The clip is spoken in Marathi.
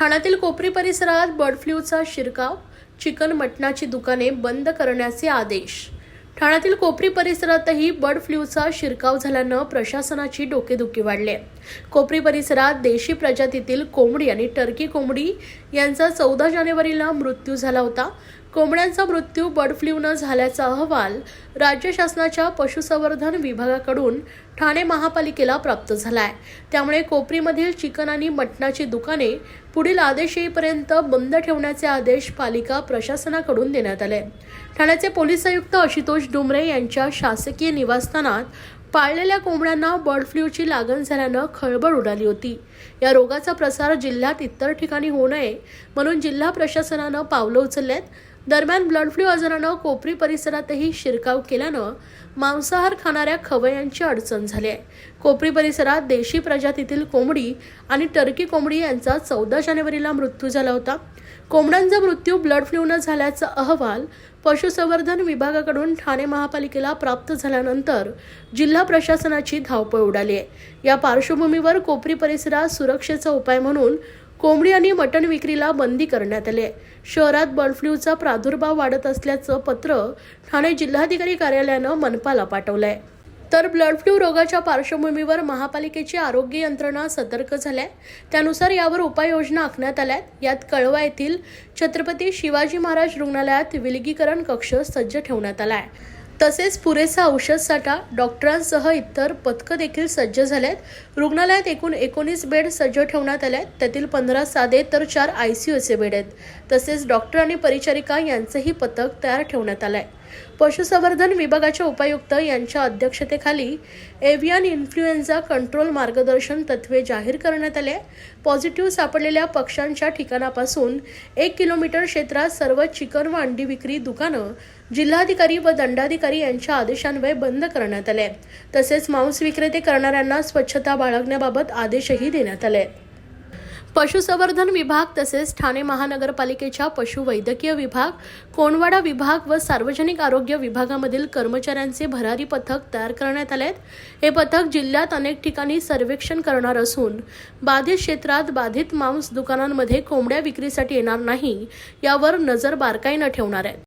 ठाण्यातील कोपरी परिसरात बर्ड फ्लूचा शिरकाव, चिकन मटणाची दुकाने बंद करण्याचे आदेश। ठाण्यातील कोपरी परिसरातही बर्ड फ्लूचा शिरकाव झाल्यानं प्रशासनाची डोकेदुखी वाढली आहे। कोपरी परिसरात देशी प्रजातीतील कोंबडी आणि टर्की कोंबडी यांचा 14 जानेवारीला मृत्यू झाला होता। कोंबड्यांचा मृत्यू बर्ड फ्लूने झाल्याचा अहवाल राज्य शासनाच्या पशुसंवर्धन विभागाकडून ठाणे महापालिकेला प्राप्त झाला आहे। त्यामुळे कोपरीमधील चिकन आणि मटणाची दुकाने पुढील आदेश येईपर्यंत बंद ठेवण्याचे आदेश पालिका प्रशासनाकडून देण्यात आले। ठाण्याचे पोलीस आयुक्त आशुतोष डुमरे यांच्या शासकीय निवासस्थानात पाळलेल्या कोंबड्यांना बर्ड फ्लूची लागण झाल्यानं खळबळ उडाली होती। या रोगाचा प्रसार जिल्ह्यात इतर ठिकाणी होऊ नये म्हणून जिल्हा प्रशासनानं पावलं उचललेत। दरम्यान बर्ड फ्लू आजारानं कोपरी परिसरातही शिरकाव केल्यानं मांसाहार खाणाऱ्या खवय्यांची अडचण झाली आहे। कोपरी परिसरात देशी प्रजातीतील कोंबडी आणि टर्की कोंबडी यांचा 14 जानेवारीला मृत्यू झाला होता। कोंबड्यांचा मृत्यू बर्ड फ्लूने झाल्याचा अहवाल पशुसंवर्धन विभागाकडून ठाणे महापालिकेला प्राप्त झाल्यानंतर जिल्हा प्रशासनाची धावपळ उडाली आहे। या पार्श्वभूमीवर कोपरी परिसरात सुरक्षेचा उपाय म्हणून कोंबडी आणि मटण विक्रीला बंदी करण्यात आली आहे। शहरात बर्ड फ्लूचा प्रादुर्भाव वाढत असल्याचं पत्र ठाणे जिल्हाधिकारी कार्यालयानं मनपाला पाठवलंय। तर बर्ड फ्लू रोगाच्या पार्श्वभूमीवर महापालिकेची आरोग्य यंत्रणा सतर्क झाली आहे। त्यानुसार यावर उपाययोजना आखण्यात आल्या आहेत। यात कळवा येथील छत्रपती शिवाजी महाराज रुग्णालयात विलगीकरण कक्ष सज्ज ठेवण्यात आला आहे। तसेच पुरेसा औषध साठा, डॉक्टरांसह इतर पथकं देखील सज्ज झालेत। रुग्णालयात एकूण 19 बेड सज्ज ठेवण्यात आले आहेत। त्यातील 15 साधे तर 4 ICUचे बेड आहेत। तसेच डॉक्टर आणि परिचारिका यांचेही पथक तयार ठेवण्यात आले आहे। पशुसंवर्धन विभागाच्या उपायुक्त यांच्या अध्यक्षतेखाली एव्हियन इन्फ्लुएन्झा कंट्रोल मार्गदर्शन तत्त्वे जाहीर करण्यात आले। पॉझिटिव्ह सापडलेल्या पक्ष्यांच्या ठिकाणापासून 1 किलोमीटर क्षेत्रात सर्व चिकन व अंडी विक्री दुकानं जिल्हाधिकारी व दंडाधिकारी यांच्या आदेशान्वये बंद करण्यात आले। तसेच मांस विक्रेते करणाऱ्यांना स्वच्छता बाळगण्याबाबत आदेशही देण्यात आले। पशुसंवर्धन विभाग तसेच ठाणे महानगरपालिकेच्या पशुवैद्यकीय विभाग, कोंडवाडा विभाग व सार्वजनिक आरोग्य विभागामधील कर्मचाऱ्यांचे भरारी पथक तयार करण्यात आले। हे पथक जिल्ह्यात अनेक ठिकाणी सर्वेक्षण करणार असून बाधित क्षेत्रात बाधित मांस दुकानांमध्ये कोंबड्या विक्रीसाठी येणार नाही यावर नजर बारकाईने ठेवणार आहे।